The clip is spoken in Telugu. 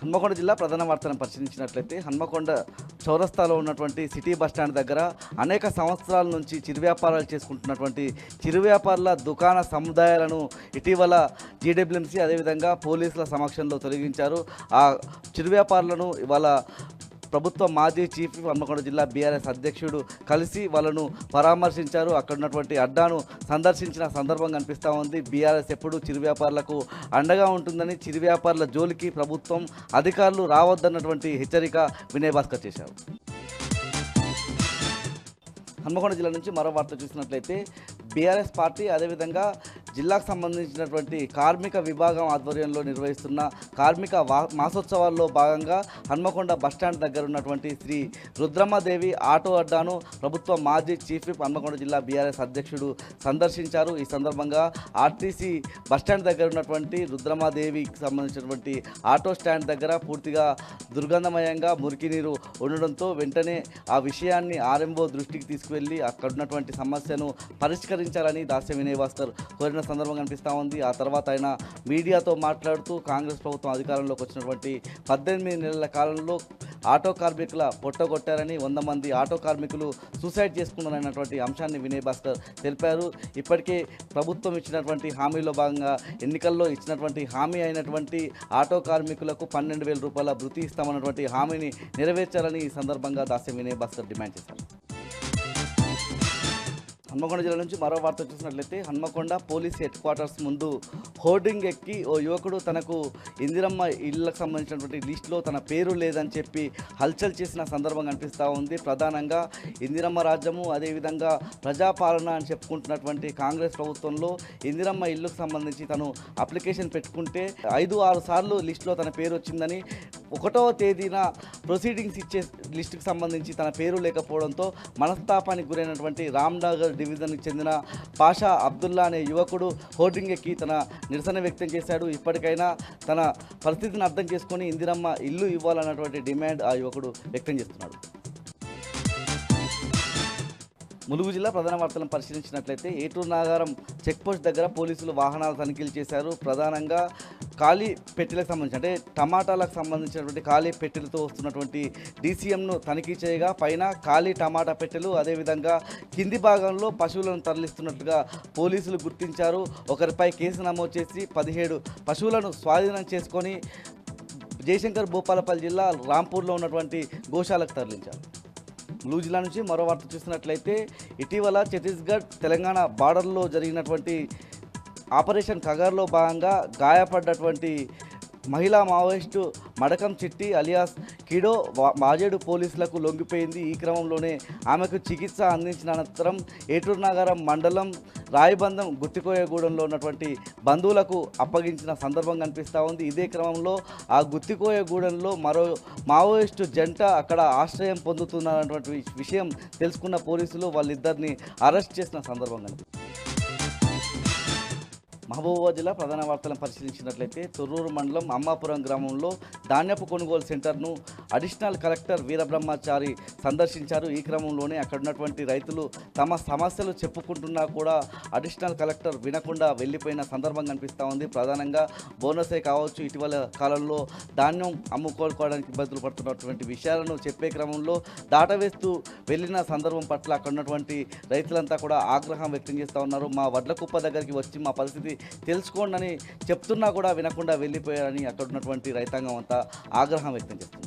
హన్మకొండ జిల్లా ప్రధాన వార్తలను పరిశీలించినట్లయితే హన్మకొండ చౌరస్తాలో ఉన్నటువంటి సిటీ బస్టాండ్ దగ్గర అనేక సంవత్సరాల నుంచి చిరు వ్యాపారాలు చేసుకుంటున్నటువంటి చిరు వ్యాపారుల దుకాణ సముదాయాలను ఇటీవల జీడబ్ల్యూఎంసీ అదేవిధంగా పోలీసుల సమక్షంలో తొలగించారు. ఆ చిరు వ్యాపారులను ఇవాళ ప్రభుత్వ మాజీ చీఫ్ హన్మకొండ జిల్లా బీఆర్ఎస్ అధ్యక్షుడు కలిసి వాళ్ళను పరామర్శించారు. అక్కడ ఉన్నటువంటి అడ్డాను సందర్శించిన సందర్భం కనిపిస్తూ ఉంది. బీఆర్ఎస్ ఎప్పుడు చిరు వ్యాపారులకు అండగా ఉంటుందని, చిరు వ్యాపారుల జోలికి ప్రభుత్వం అధికారులు రావద్దన్నటువంటి హెచ్చరిక వినయ్ భాస్కర్ చేశారు. హన్మకొండ జిల్లా నుంచి మరో వార్త చూసినట్లయితే బీఆర్ఎస్ పార్టీ అదేవిధంగా జిల్లాకు సంబంధించినటువంటి కార్మిక విభాగం ఆధ్వర్యంలో నిర్వహిస్తున్న కార్మిక మాసోత్సవాల్లో భాగంగా హన్మకొండ బస్టాండ్ దగ్గర ఉన్నటువంటి శ్రీ రుద్రమ్మదేవి ఆటో అడ్డాను ప్రభుత్వ మాజీ చీఫ్ విప్ హన్మకొండ జిల్లా బీఆర్ఎస్ అధ్యక్షుడు సందర్శించారు. ఈ సందర్భంగా ఆర్టీసీ బస్టాండ్ దగ్గర ఉన్నటువంటి రుద్రమ్మదేవికి సంబంధించినటువంటి ఆటో స్టాండ్ దగ్గర పూర్తిగా దుర్గంధమయంగా మురికి నీరు ఉండడంతో వెంటనే ఆ విషయాన్ని ఆర్ఎంఓ దృష్టికి తీసుకువెళ్ళి అక్కడ ఉన్నటువంటి సమస్యను పరిష్కరించాలని దాస్యం వినయ్ భాస్కర్ కోరిన సందర్భం కనిపిస్తూ ఉంది. ఆ తర్వాత ఆయన మీడియాతో మాట్లాడుతూ కాంగ్రెస్ ప్రభుత్వం అధికారంలోకి వచ్చినటువంటి 18 నెలల కాలంలో ఆటో కార్మికుల పొట్టగొట్టారని, 100 మంది ఆటో కార్మికులు సూసైడ్ చేసుకున్నారన్నటువంటి అంశాన్ని వినయ్ భాస్కర్ తెలిపారు. ఇప్పటికే ప్రభుత్వం ఇచ్చినటువంటి హామీలో భాగంగా ఎన్నికల్లో ఇచ్చినటువంటి హామీ అయినటువంటి ఆటో కార్మికులకు 12,000 రూపాయల భృతి ఇస్తామన్నటువంటి హామీని నెరవేర్చాలని ఈ సందర్భంగా దాస్యం వినయ్ భాస్కర్ డిమాండ్ చేశారు. హన్మకొండ జిల్లా నుంచి మరో వార్త చూసినట్లయితే హన్మకొండ పోలీస్ హెడ్ క్వార్టర్స్ ముందు హోర్డింగ్ ఎక్కి ఓ యువకుడు తనకు ఇందిరమ్మ ఇళ్లకు సంబంధించినటువంటి లిస్టులో తన పేరు లేదని చెప్పి హల్చల్ చేసిన సందర్భం కనిపిస్తూ ఉంది. ప్రధానంగా ఇందిరమ్మ రాజ్యము అదేవిధంగా ప్రజాపాలన అని చెప్పుకుంటున్నటువంటి కాంగ్రెస్ ప్రభుత్వంలో ఇందిరమ్మ ఇల్లుకు సంబంధించి తను అప్లికేషన్ పెట్టుకుంటే 5-6 సార్లు లిస్టులో తన పేరు వచ్చిందని, 1వ తేదీన ప్రొసీడింగ్స్ ఇచ్చే లిస్టుకు సంబంధించి తన పేరు లేకపోవడంతో మనస్తాపానికి గురైనటువంటి రామ్నగర్ డివిజన్కి చెందిన పాషా అబ్దుల్లా అనే యువకుడు హోర్డింగ్ ఎక్కి తన నిరసన వ్యక్తం చేశాడు. ఇప్పటికైనా తన పరిస్థితిని అర్థం చేసుకొని ఇందిరమ్మ ఇల్లు ఇవ్వాలన్నటువంటి డిమాండ్ ఆ యువకుడు వ్యక్తం చేస్తున్నాడు. ములుగు జిల్లా ప్రధాన వార్తలను పరిశీలించినట్లయితే ఏటూరు నాగారం చెక్పోస్ట్ దగ్గర పోలీసులు వాహనాల తనిఖీలు చేశారు. ప్రధానంగా ఖాళీ పెట్టెలకు సంబంధించి అంటే టమాటాలకు సంబంధించినటువంటి ఖాళీ పెట్టెలతో వస్తున్నటువంటి డీసీఎంను తనిఖీ చేయగా పైన ఖాళీ టమాటా పెట్టెలు అదేవిధంగా కింది భాగంలో పశువులను తరలిస్తున్నట్లుగా పోలీసులు గుర్తించారు. ఒకరిపై కేసు నమోదు చేసి 17 పశువులను స్వాధీనం చేసుకొని జయశంకర్ భూపాలపల్లి జిల్లా రాంపూర్లో ఉన్నటువంటి గోశాలకు తరలించారు. ములుగు జిల్లా నుంచి మరో వార్త చూసినట్లయితే ఇటీవల ఛత్తీస్గఢ్ తెలంగాణ బార్డర్లో జరిగినటువంటి ఆపరేషన్ కగార్లో భాగంగా గాయపడ్డటువంటి మహిళా మావోయిస్టు మడకం చిట్టి అలియాస్ కిడో మాజేడు పోలీసులకు లొంగిపోయింది. ఈ క్రమంలోనే ఆమెకు చికిత్స అందించిన అనంతరం ఏటూరు నాగారం మండలం రాయబంధం గుత్తికోయగూడెంలో ఉన్నటువంటి బంధువులకు అప్పగించిన సందర్భం కనిపిస్తూ ఉంది. ఇదే క్రమంలో ఆ గుత్తికోయగూడెంలో మరో మావోయిస్టు జంట అక్కడ ఆశ్రయం పొందుతున్నటువంటి విషయం తెలుసుకున్న పోలీసులు వాళ్ళిద్దరిని అరెస్ట్ చేసిన సందర్భం కనిపిస్తుంది. మహబూబాబాద్ జిల్లా ప్రధాన వార్తలను పరిశీలించినట్లయితే తొర్రూరు మండలం అమ్మాపురం గ్రామంలో ధాన్యపు కొనుగోలు సెంటర్ను అడిషనల్ కలెక్టర్ వీరబ్రహ్మచారి సందర్శించారు. ఈ క్రమంలోనే అక్కడ ఉన్నటువంటి రైతులు తమ సమస్యలు చెప్పుకుంటున్నా కూడా అడిషనల్ కలెక్టర్ వినకుండా వెళ్ళిపోయిన సందర్భం కనిపిస్తూ ఉంది. ప్రధానంగా బోనసే కావచ్చు, ఇటీవల కాలంలో ధాన్యం అమ్ముకోవడానికి ఇబ్బందులు పడుతున్నటువంటి విషయాలను చెప్పే క్రమంలో దాటవేస్తూ వెళ్ళిన సందర్భం పట్ల అక్కడ ఉన్నటువంటి రైతులంతా కూడా ఆగ్రహం వ్యక్తం చేస్తూ ఉన్నారు. మా వడ్ల కుప్ప దగ్గరికి వచ్చి మా పరిస్థితి తెలుసుకోండి అని చెప్తున్నా కూడా వినకుండా వెళ్ళిపోయారని అక్కడ ఉన్నటువంటి రైతాంగం అంతా ఆగ్రహం వ్యక్తం చేస్తుంది.